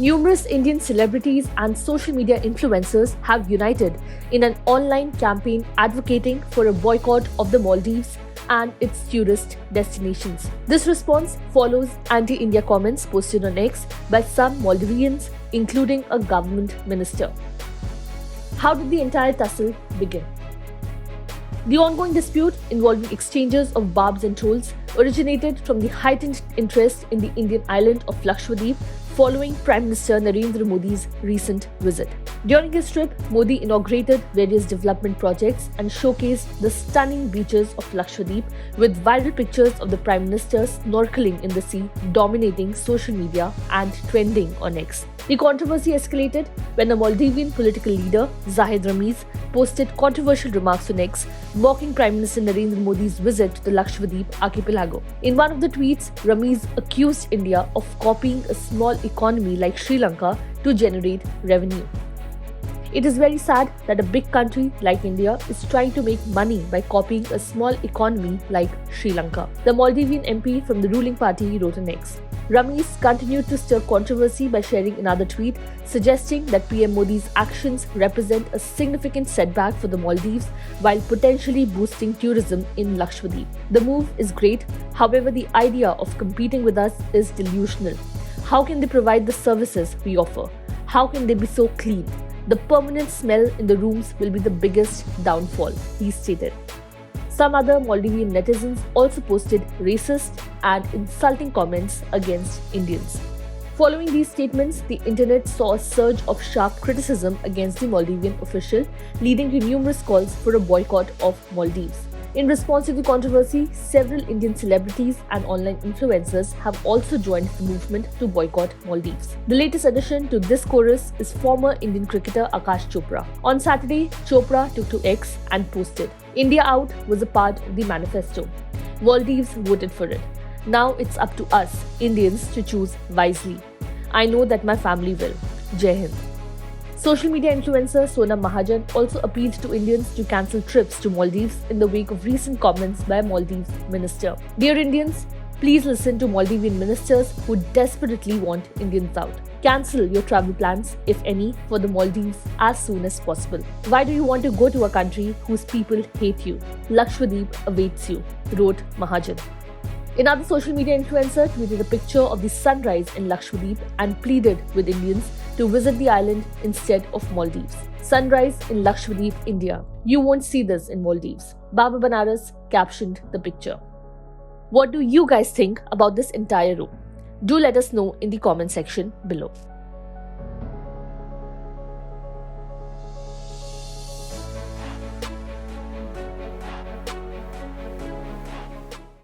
Numerous Indian celebrities and social media influencers have united in an online campaign advocating for a boycott of the Maldives and its tourist destinations. This response follows anti-India comments posted on X by some Maldivians, including a government minister. How did the entire tussle begin? The ongoing dispute involving exchanges of barbs and trolls originated from the heightened interest in the Indian island of Lakshadweep following Prime Minister Narendra Modi's recent visit. During his trip, Modi inaugurated various development projects and showcased the stunning beaches of Lakshadweep with viral pictures of the Prime Minister snorkeling in the sea, dominating social media and trending on X. The controversy escalated when the Maldivian political leader Zahid Ramiz posted controversial remarks on X, mocking Prime Minister Narendra Modi's visit to the Lakshadweep archipelago. In one of the tweets, Ramiz accused India of copying a small economy like Sri Lanka to generate revenue. It is very sad that a big country like India is trying to make money by copying a small economy like Sri Lanka, the Maldivian MP from the ruling party wrote on X. Ramiz continued to stir controversy by sharing another tweet suggesting that PM Modi's actions represent a significant setback for the Maldives while potentially boosting tourism in Lakshadweep. The move is great, however, the idea of competing with us is delusional. How can they provide the services we offer? How can they be so clean? The permanent smell in the rooms will be the biggest downfall, he stated. Some other Maldivian netizens also posted racist and insulting comments against Indians. Following these statements, the internet saw a surge of sharp criticism against the Maldivian official, leading to numerous calls for a boycott of Maldives. In response to the controversy, several Indian celebrities and online influencers have also joined the movement to boycott Maldives. The latest addition to this chorus is former Indian cricketer Akash Chopra. On Saturday, Chopra took to X and posted, "India out was a part of the manifesto. Maldives voted for it. Now it's up to us, Indians, to choose wisely. I know that my family will. Jai Hind." Social media influencer Sonam Mahajan also appealed to Indians to cancel trips to Maldives in the wake of recent comments by a Maldives minister. Dear Indians, please listen to Maldivian ministers who desperately want Indians out. Cancel your travel plans, if any, for the Maldives as soon as possible. Why do you want to go to a country whose people hate you? Lakshadweep awaits you, wrote Mahajan. Another social media influencer tweeted a picture of the sunrise in Lakshadweep and pleaded with Indians to visit the island instead of Maldives. Sunrise in Lakshadweep, India. You won't see this in Maldives. Baba Banaras captioned the picture. What do you guys think about this entire room? Do let us know in the comment section below.